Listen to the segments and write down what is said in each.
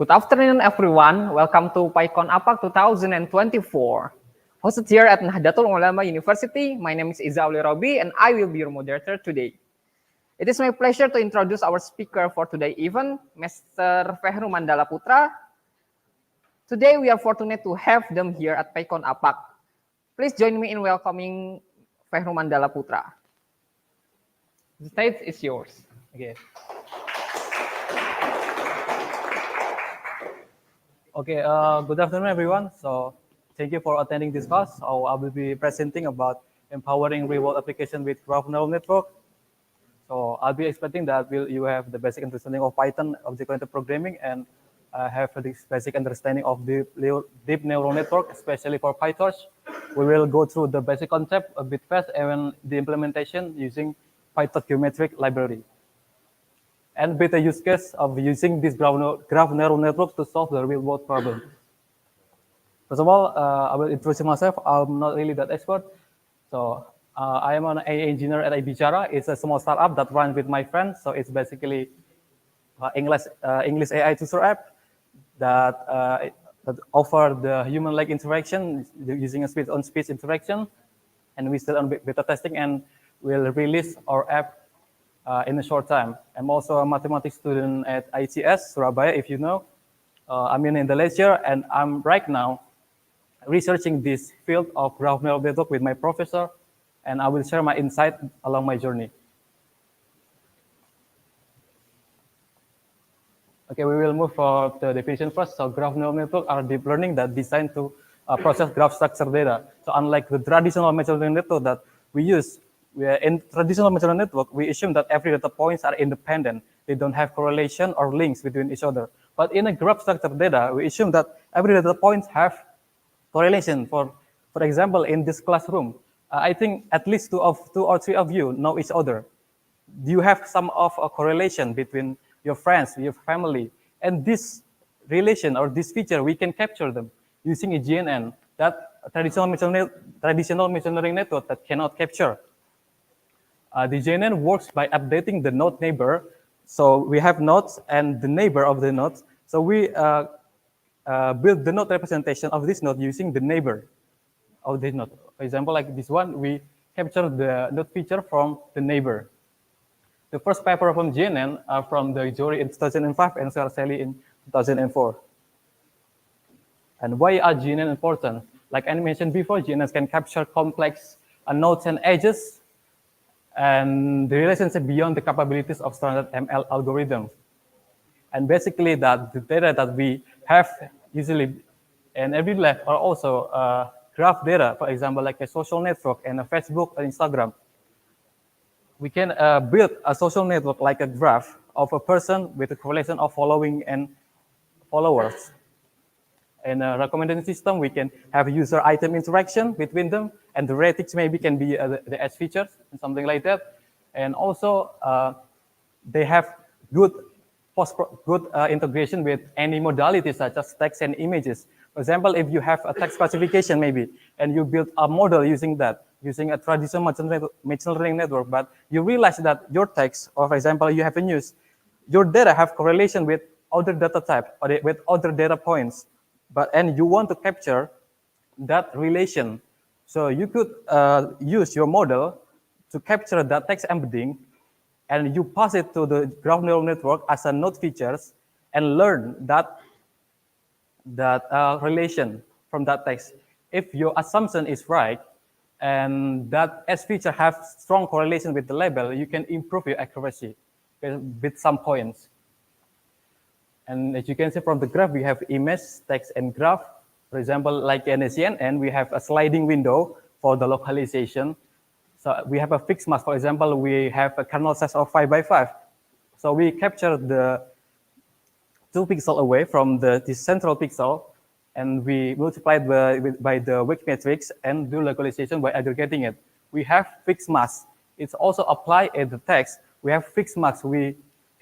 Good afternoon, everyone. Welcome to Pycon APAC 2024. Hosted here at Nahdlatul Ulama University, my name is Izauli Robi, and I will be your moderator today. It is my pleasure to introduce our speaker for today's event, Mr. Fehru Mandala Putra. Today, we are fortunate to have them here at Pycon APAC. Please join me in welcoming Fehru Mandala Putra. The stage is yours. Okay. Okay, good afternoon, everyone. So thank you for attending this class. So I will be presenting about empowering real-world application with graph neural network. So I'll be expecting that you have the basic understanding of Python, object-oriented programming, and have this basic understanding of deep neural network, especially for PyTorch. We will go through the basic concept a bit fast and the implementation using Python geometric library. And with the use case of using this graph neural network to solve the real-world problem. First of all, I will introduce myself. I'm not really that expert. So I am an AI engineer at Bicara. It's a small startup that runs with my friends. So it's basically English AI tutor app that offer the human-like interaction using a speech-on-speech interaction. And we still on beta testing and will release our app in a short time. I'm also a mathematics student at ITS, Surabaya, if you know. I'm in the last year, and I'm right now researching this field of graph neural network with my professor, and I will share my insight along my journey. Okay, we will move for the definition first. So graph neural network are deep learning that designed to process graph structure data. So unlike the traditional machine learning network that we use, in traditional machine learning network, we assume that every data points are independent. They don't have correlation or links between each other. But in a graph structured data, we assume that every data points have correlation. For example, in this classroom, I think at least two or three of you know each other. You have some of a correlation between your friends, your family, and this relation or this feature, we can capture them using a GNN that traditional machine learning network that cannot capture. The GNN works by updating the node neighbor. So we have nodes and the neighbor of the nodes. So we build the node representation of this node using the neighbor of this node. For example, like this one, we capture the node feature from the neighbor. The first paper from GNN are from the jury in 2005 and Sarcelli in 2004. And why are GNN important? Like I mentioned before, GNNs can capture complex nodes and edges, and the relationship beyond the capabilities of standard ML algorithms. And basically that the data that we have usually in every lab are also graph data, for example, like a social network and a Facebook or Instagram. We can build a social network like a graph of a person with a correlation of following and followers. In a recommendation system, we can have user item interaction between them, and the ratings maybe can be the edge features and something like that. And also, they have good integration with any modalities such as text and images. For example, if you have a text classification maybe, and you build a model using that, using a traditional machine learning network, but you realize that your text, or for example, you have a news, your data have correlation with other data type or with other data points. And you want to capture that relation. So you could use your model to capture that text embedding, and you pass it to the graph neural network as a node features and learn that relation from that text. If your assumption is right, and that S feature have strong correlation with the label, you can improve your accuracy with some points. And as you can see from the graph, we have image, text, and graph. For example, like in a CNN, we have a sliding window for the localization. So we have a fixed mask. For example, we have a kernel size of 5 by 5. So we capture the 2 pixels away from the central pixel, and we multiply it by the weight matrix and do localization by aggregating it. We have fixed mask. It's also applied in the text. We have fixed mask. We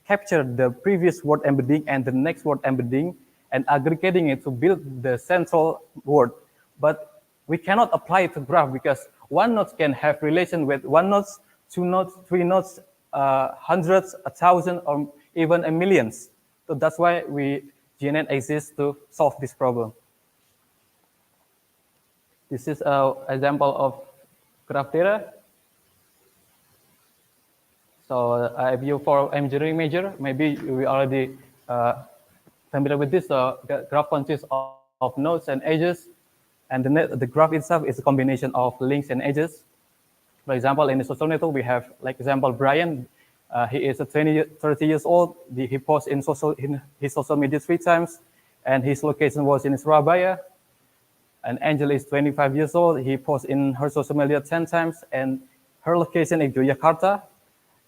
capture the previous word embedding and the next word embedding and aggregating it to build the central word. But we cannot apply it to graph because one node can have relation with one node, two nodes, three nodes, hundreds, 1,000, or even a millions. So that's why we GNN exists to solve this problem. This is an example of graph data. So if you for engineering major, maybe we already familiar with this. The graph consists of nodes and edges, and the graph itself is a combination of links and edges. For example, in the social network, we have, like example, Brian. He is 30 years old. He posts in his social media 3 times, and his location was in Surabaya. And Angela is 25 years old. He posts in her social media 10 times, and her location is Yogyakarta.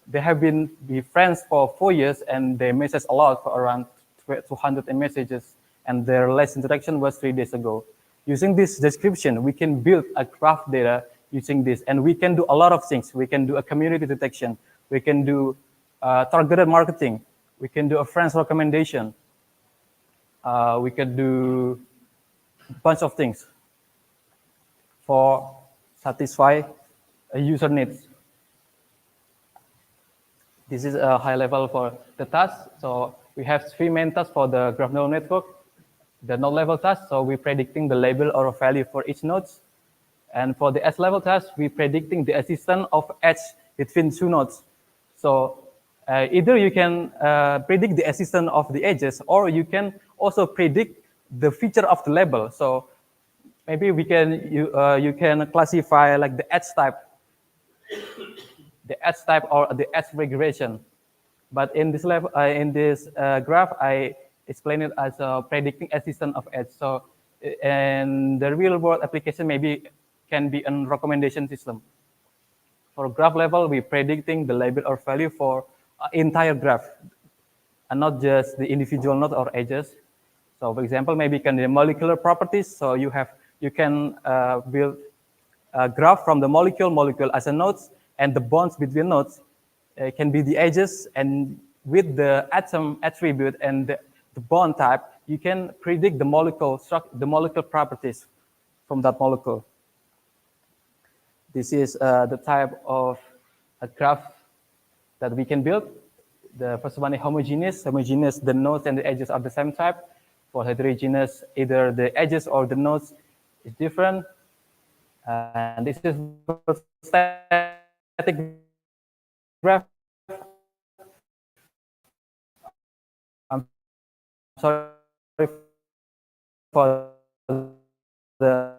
They have been friends for 4 years, and they message a lot, for around 200 messages, and their last interaction was 3 days ago. Using this description, we can build a graph data using this, and we can do a lot of things. We can do a community detection. We can do targeted marketing. We can do a friend's recommendation. We can do a bunch of things for satisfy a user needs. This is a high level for the task. So we have 3 main tasks for the graph neural network. The node level task, so we're predicting the label or value for each node. And for the edge level task, we're predicting the existence of edge between 2 nodes. So either you can predict the existence of the edges, or you can also predict the feature of the label. So maybe you can classify like the edge type or the edge regression. But in this level, graph, I explain it as predicting existence of edge. So, and the real world application maybe can be a recommendation system. For graph level, we're predicting the label or value for entire graph, and not just the individual node or edges. So, for example, maybe can the molecular properties. So you can build a graph from the molecule as a nodes, and the bonds between nodes can be the edges, and with the atom attribute and the bond type, you can predict the molecule properties from that molecule. This is the type of a graph that we can build. The first one is homogeneous. Homogeneous, the nodes and the edges are the same type. For heterogeneous, either the edges or the nodes is different. And this is static graph. I'm sorry for the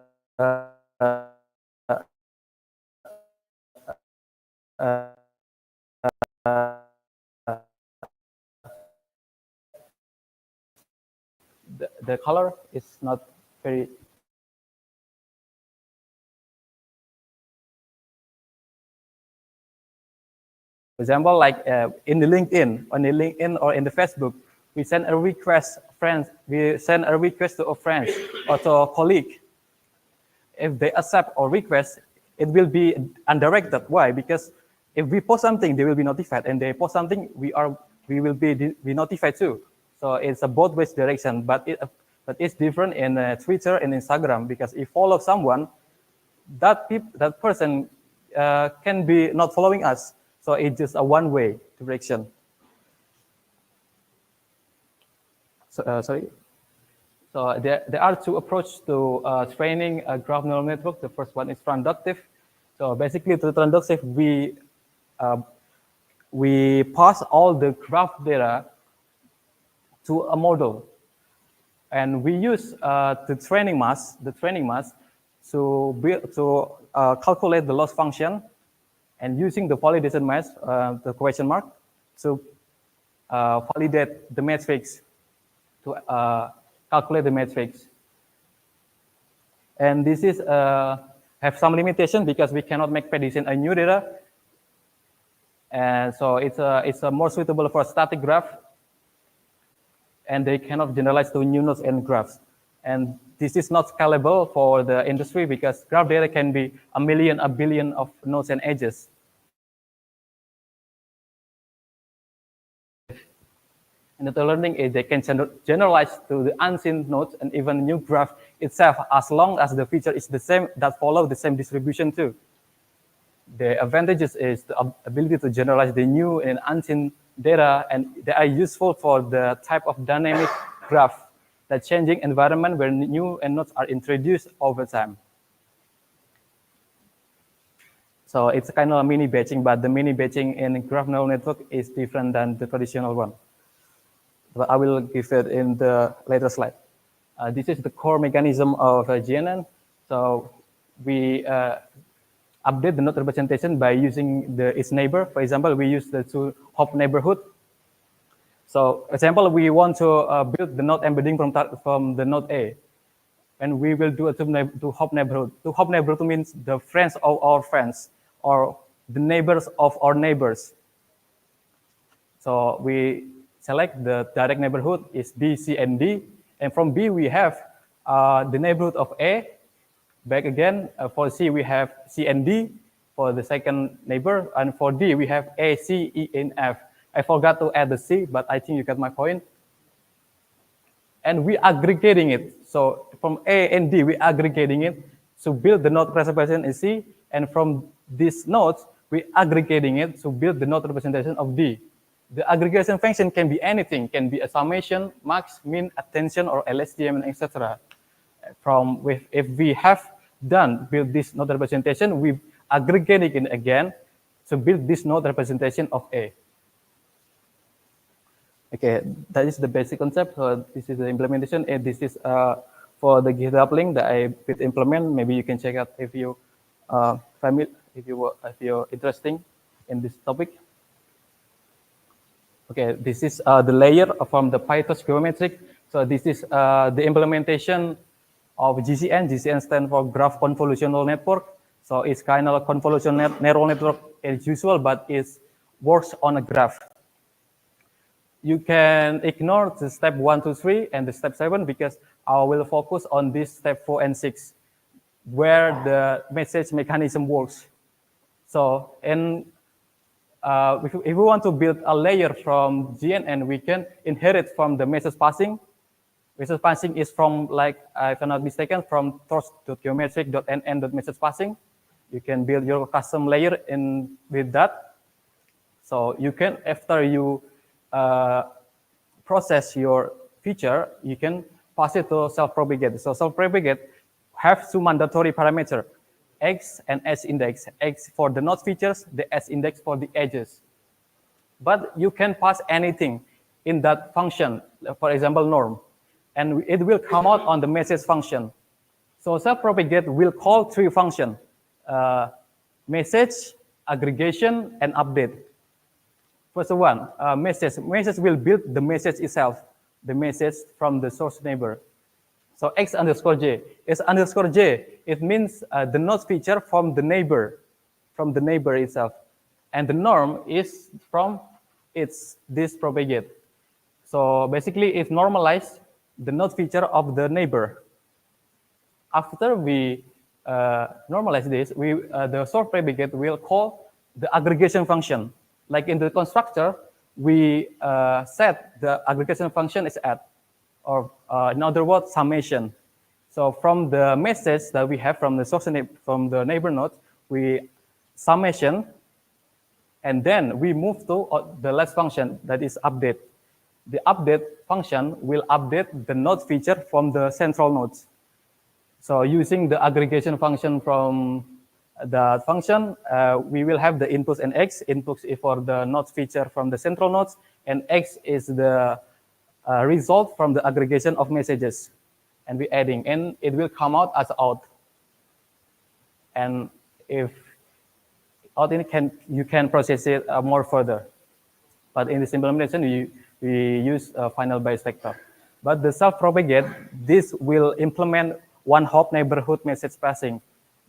the color is not very. For example, like in the LinkedIn or in the Facebook, we send a request to a friend or to a colleague. If they accept our request, it will be undirected. Why? Because if we post something, they will be notified, and they post something, we will be notified too. So it's a both ways direction, but it's different in Twitter and Instagram, because if you follow someone, that person can be not following us. So it's just a one-way direction. So, sorry. So there are 2 approaches to training a graph neural network. The first one is transductive. So basically, to transductive, we pass all the graph data to a model, and we use the training mass to calculate the loss function, and using the validation mass, the question mark, to validate the matrix, to calculate the matrix. And this is have some limitation because we cannot make prediction on new data, and so it's more suitable for static graph, and they cannot generalize to new nodes and graphs. And this is not scalable for the industry because graph data can be a billion of nodes and edges. And the learning is they can generalize to the unseen nodes and even new graph itself, as long as the feature is the same, that follow the same distribution too. The advantages is the ability to generalize the new and unseen data, and they are useful for the type of dynamic graph the changing environment where new nodes are introduced over time. So it's kind of a mini batching, but the mini batching in graph neural network is different than the traditional one. But I will give it in the later slide. This is the core mechanism of GNN. So we update the node representation by using its neighbor. For example, we use the two hop neighborhood. So example, we want to build the node embedding from the node A. And we will do a to hop neighborhood. To hop neighborhood means the friends of our friends or the neighbors of our neighbors. So we select the direct neighborhood is B, C, and D. And from B, we have the neighborhood of A. Back again, for C, we have C and D for the second neighbor. And for D, we have A, C, E, and F. I forgot to add the C, but I think you got my point. And we aggregating it. So from A and D, we aggregating it to build the node representation in C. And from these nodes, we aggregating it to build the node representation of D. The aggregation function can be anything, can be a summation, max, min, attention, or LSTM, etc. If we have build this node representation, we aggregating it again to build this node representation of A. Okay, that is the basic concept. So this is the implementation, and this is for the GitHub link that I will implement. Maybe you can check out if you familiar, if you're interested in this topic. Okay, this is the layer from the Python geometric. So this is the implementation of GCN. GCN stands for Graph Convolutional Network. So it's kind of a convolutional neural network as usual, but it works on a graph. You can ignore the step 1, 2, 3 and the step 7 because I will focus on this step 4 and 6, where the message mechanism works. So if we want to build a layer from GNN, we can inherit from the message passing. Message passing is from, like, if I'm not mistaken, from torch.geometric.nn.message passing. You can build your custom layer with that. So you can, after you process your feature, you can pass it to self-propagate. So self-propagate have two mandatory parameters, X and S index. X for the node features, the S index for the edges. But you can pass anything in that function, for example, norm, and it will come out on the message function. So self-propagate will call three functions, message, aggregation, and update. First one, message. Message will build the message itself, the message from the source neighbor. So X underscore J. X underscore J, it means the node feature from the neighbor itself. And the norm is from this propagate. So basically, it normalizes the node feature of the neighbor. After we normalize this, the source propagate will call the aggregation function. Like in the constructor, we set the aggregation function is add, or in other words, summation. So from the message that we have from the source from the neighbor node, we summation, and then we move to the last function that is update. The update function will update the node feature from the central nodes. So using the aggregation function from the function, we will have the inputs and X. Inputs is for the node feature from the central nodes, and X is the result from the aggregation of messages. And we adding, and it will come out as out. And if out, you can process it more further. But in this implementation, we use final bias vector. But the self-propagate, this will implement one hop neighborhood message passing.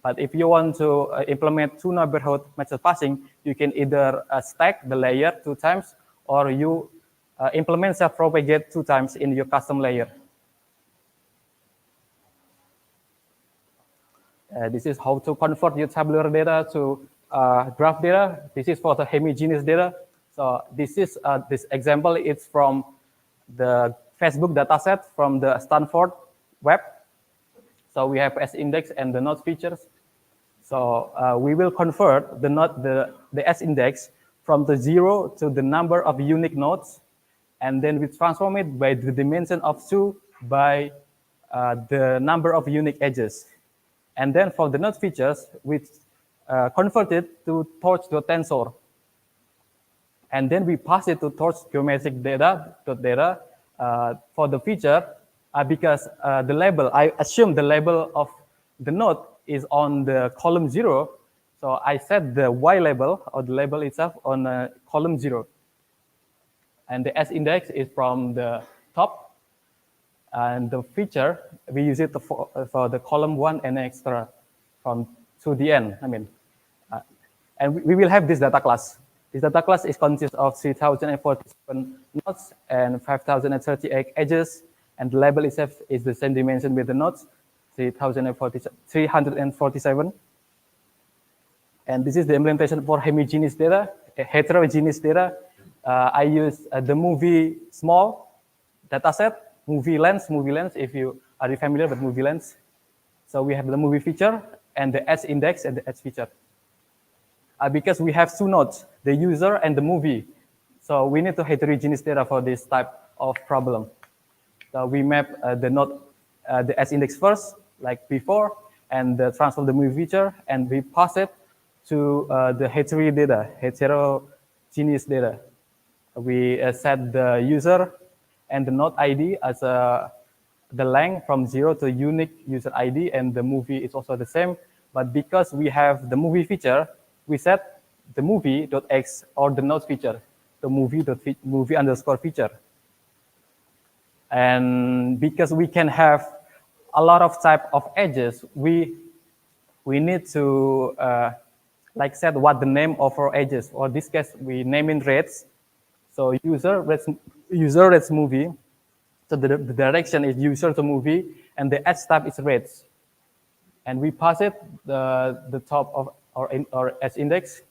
But if you want to implement two neighborhood message passing, you can either stack the layer 2 times, or you implement self-propagate 2 times in your custom layer. This is how to convert your tabular data to graph data. This is for the homogeneous data. So this is this example. It's from the Facebook dataset from the Stanford web. So we have S index and the node features. So we will convert the S index from the 0 to the number of unique nodes, and then we transform it by the dimension of 2 by the number of unique edges. And then for the node features, we convert it to torch.tensor. And then we pass it to torch geometric data for the feature because the label, I assume the label of the node is on the column 0. So I set the Y label or the label itself on column 0. And the S index is from the top. And the feature, we use it for the column 1 and extra from to the end. And we will have this data class. This data class consists of 3,047 nodes and 5,038 edges, and the label itself is the same dimension with the nodes, 347. And this is the implementation for homogeneous data, heterogeneous data. I use the movie small dataset, movie lens, if you are familiar with movie lens. So we have the movie feature and the S index and the S feature. Because we have two nodes, the user and the movie. So we need to heterogeneous data for this type of problem. So we map the node, the S index first, like before, and transform the movie feature, and we pass it to the heterogeneous data. We set the user and the node ID as the length from 0 to unique user ID, and the movie is also the same. But because we have the movie feature, we set the movie.x or the node feature, the movie underscore feature. And because we can have a lot of type of edges, we need to like set what the name of our edges. Or this case, we name in rates. So user rates movie. So the direction is user to movie, and the edge type is rates. And we pass it the top of our edge index.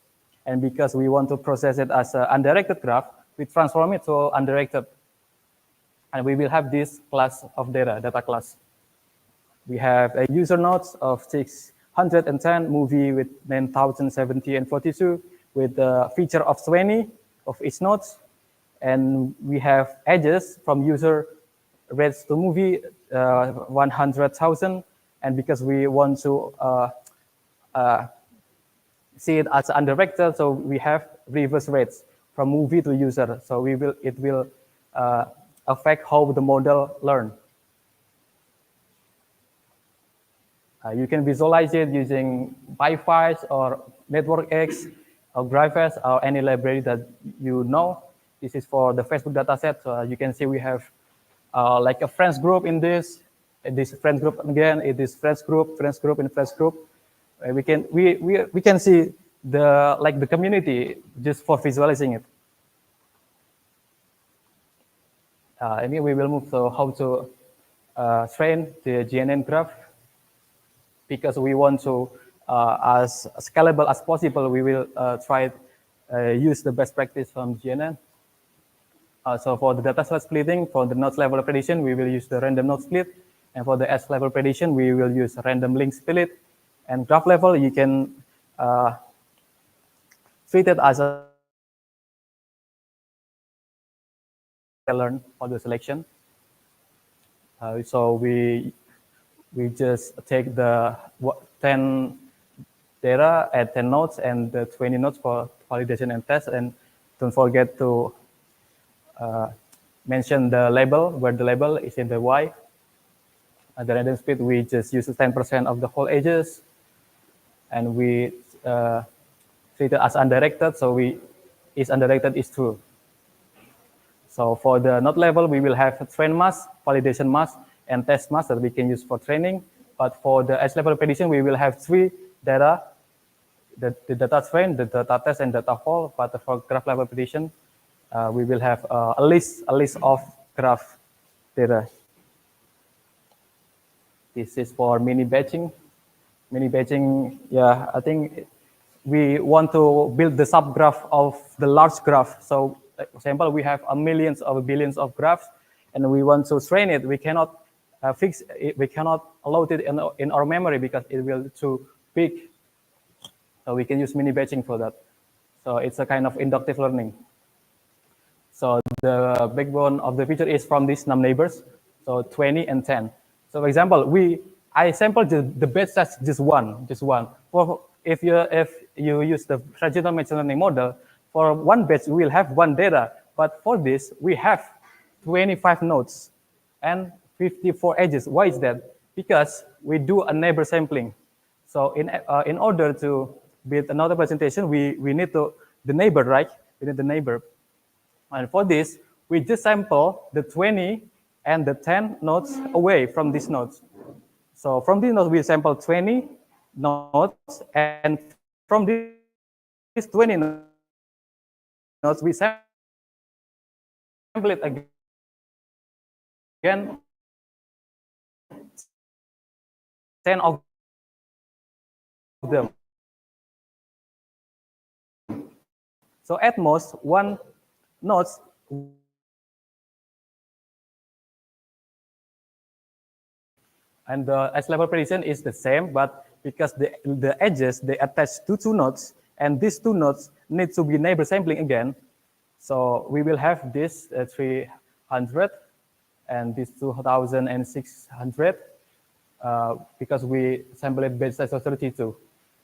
And because we want to process it as an undirected graph, we transform it to undirected. And we will have this class of data class. We have a user nodes of 610, movie with 9,070 and 42, with a feature of 20 of each nodes. And we have edges from user rates to movie, 100,000. And because we want to see it as undirected, so we have reverse rates from movie to user. So it will affect how the model learn. You can visualize it using PyFiles or NetworkX or GraphS or any library that you know. This is for the Facebook dataset. So you can see we have like a friends group in this friends group again. It is friends group, and friends group. We can see the community just for visualizing it. And here we will move to how to train the GNN graph. Because we want to, as scalable as possible, we will try use the best practice from GNN. So for the data set splitting, for the nodes level prediction, we will use the random node split. And for the S level prediction, we will use random link split. And graph level, you can treat it as a learn for the selection. So we just take the 10 data at 10 nodes and the 20 nodes for validation and test. And don't forget to mention the label, where the label is in the Y. At the random split, we just use 10% of the whole edges. And we treat it as undirected, so is undirected is true. So for the node level, we will have a train mask, validation mask, and test mask that we can use for training. But for the edge level prediction, we will have 3 data, the data train, the data test, and data fall. But for graph level prediction, we will have a list of graph data. This is for mini batching. Mini batching, yeah, I think we want to build the subgraph of the large graph. So, for example, we have millions or billions of graphs, and we want to train it. We cannot fix it. We cannot load it in our memory because it will be too big. So we can use mini batching for that. So it's a kind of inductive learning. So the backbone of the feature is from these num neighbors. So 20 and 10. So for example, I sampled the batch size just one. For if you use the traditional machine learning model, for one batch we will have one data, but for this we have 25 nodes and 54 edges. Why is that? Because we do a neighbor sampling. So in order to build another presentation, we need the neighbor, right? We need the neighbor. And for this, we just sample the 20 and the 10 nodes away from these nodes. So from these nodes, we sample 20 nodes, and from these 20 nodes, we sample it again 10 of them. So at most, one node and the edge level prediction is the same, but because the edges, they attach to two nodes, and these two nodes need to be neighbor sampling again. So we will have this 300 and this 2,600 because we sample it based on 32.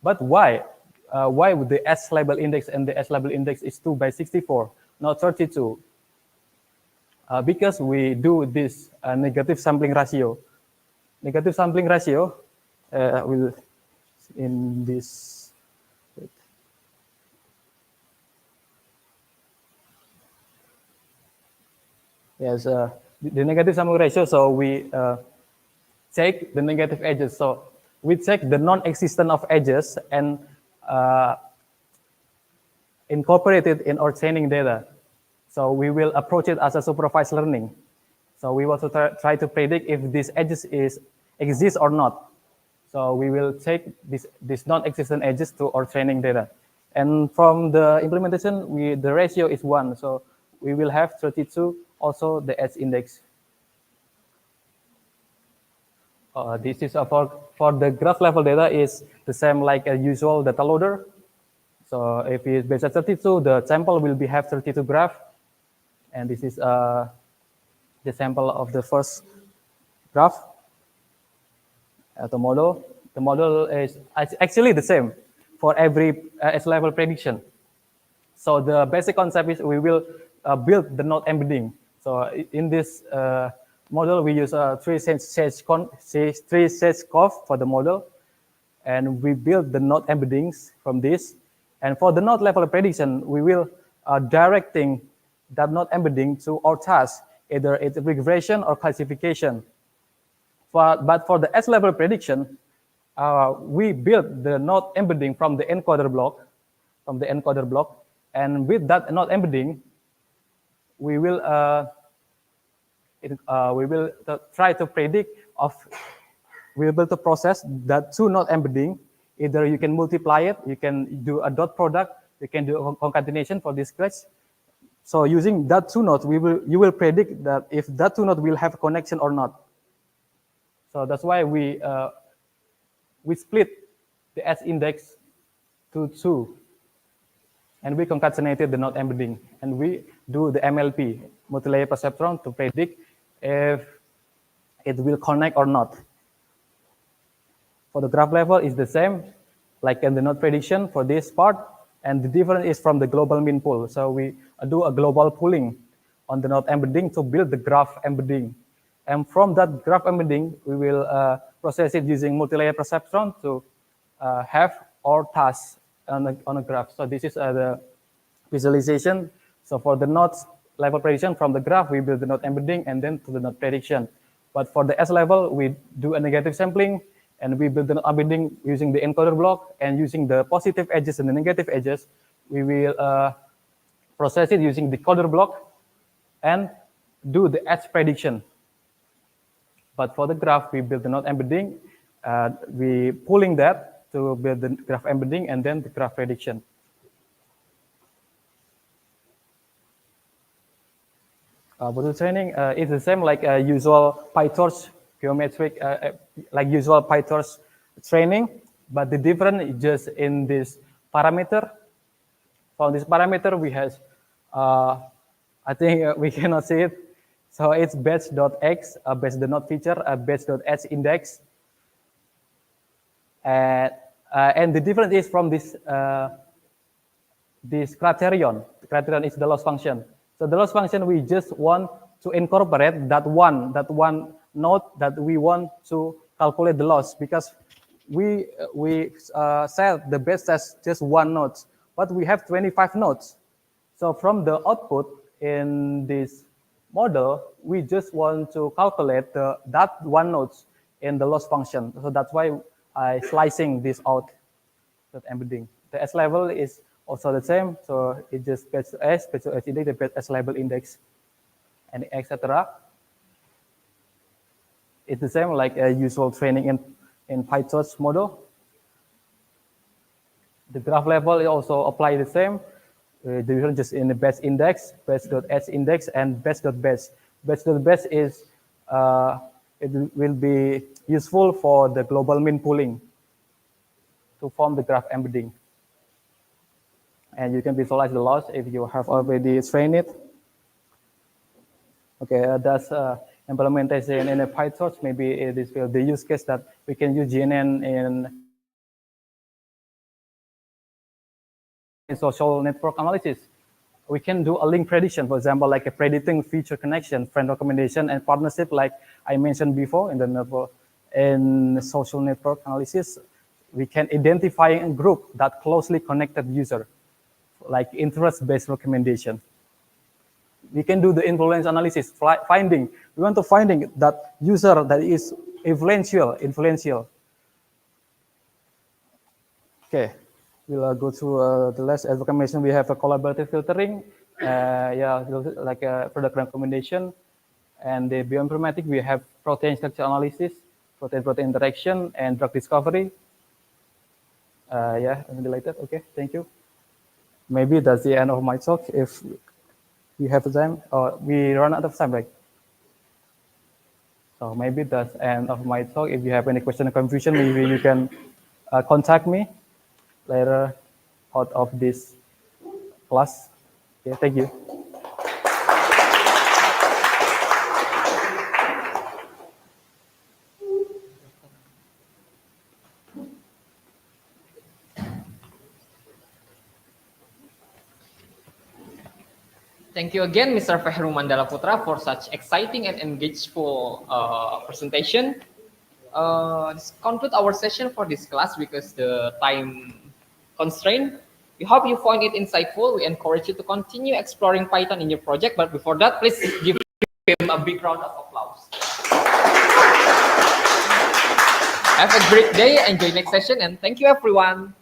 But why? Why would the S label index and the S label index is 2 by 64, not 32? Because we do this negative sampling ratio. Negative sampling ratio will in this. Yes, the negative sampling ratio. So we take the negative edges. So we take the non-existent of edges and incorporate it in our training data. So we will approach it as a supervised learning. So we want to try to predict if this edges exist or not. So we will take this non-existent edges to our training data. And from the implementation, the ratio is 1. So we will have 32 also the edge index. This is for the graph level data is the same like a usual data loader. So if it's based on 32, the sample will have 32 graph. And this is the sample of the first graph. The model is actually the same for every edge level prediction. So the basic concept is we will build the node embedding. So in this model, we use a three-stage curve for the model, and we build the node embeddings from this. And for the node level prediction, we will directing that node embedding to our task, either it's regression or classification. But for the edge level prediction, we build the node embedding from the encoder block, and with that node embedding, we will try to predict we're able to process that two node embedding. Either you can multiply it, you can do a dot product, you can do a concatenation for this case. So using that two nodes, you will predict that if that two nodes will have a connection or not. So that's why we split the edge index to 2, and we concatenated the node embedding, and we do the MLP, multi-layer perceptron, to predict if it will connect or not. For the graph level, is the same, like in the node prediction for this part, and the difference is from the global mean pool. So we do a global pooling on the node embedding to build the graph embedding. And from that graph embedding, we will process it using multi-layer perceptron to have our tasks on a graph. So this is the visualization. So for the nodes level prediction from the graph, we build the node embedding and then to the node prediction. But for the S level, we do a negative sampling, and we build the node embedding using the encoder block, and using the positive edges and the negative edges, we will process it using the decoder block and do the edge prediction. But for the graph, we build the node embedding, we pulling that to build the graph embedding and then the graph prediction. For the training, it's the same like usual PyTorch geometric, like usual PyTorch training, but the difference is just in this parameter. For this parameter, we have, I think we cannot see it. So it's batch.x, batch.node feature, batch.h index. And the difference is from this criterion. The criterion is the loss function. So the loss function, we just want to incorporate that one node that we want to calculate the loss, because we said the batch has just one node, but we have 25 nodes. So from the output in this model, we just want to calculate that one node in the loss function. So that's why I slicing this out, that embedding. The S level is also the same. So it just batch to S, batch to H index, the batch S label index, and etc. It's the same like a usual training in PyTorch model. The graph level is also apply the same. The difference just in the batch index, batch.h index, and batch.batch. Batch.batch is it will be useful for the global mean pooling to form the graph embedding. And you can visualize the loss if you have already trained it. Okay, that's implementation in a PyTorch. Maybe it is the use case that we can use GNN in social network analysis. We can do a link prediction, for example, like a predicting feature connection, friend recommendation, and partnership, like I mentioned before in the network. In social network analysis, we can identify a group that closely connected user, like interest-based recommendation. We can do the influence analysis, finding. We want to finding that user that is influential. Okay, we'll go to the last information. We have a collaborative filtering, yeah, like a product recommendation. And the bioinformatics, we have protein structure analysis, protein-protein interaction, and drug discovery. Yeah, and related. Okay, thank you. Maybe that's the end of my talk. If we have time, or we run out of time, right? So maybe that's the end of my talk. If you have any question or confusion, maybe you can contact me later out of this class. Yeah, thank you. Thank you again, Mr. Fehru Mandala Putra, for such exciting and engageful presentation. This concludes our session for this class because the time constraint. We hope you find it insightful. We encourage you to continue exploring Python in your project. But before that, please give him a big round of applause. Have a great day. Enjoy next session. And thank you, everyone.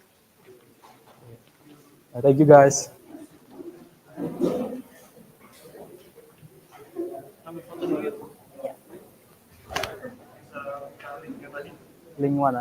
Thank you, guys. Link mana?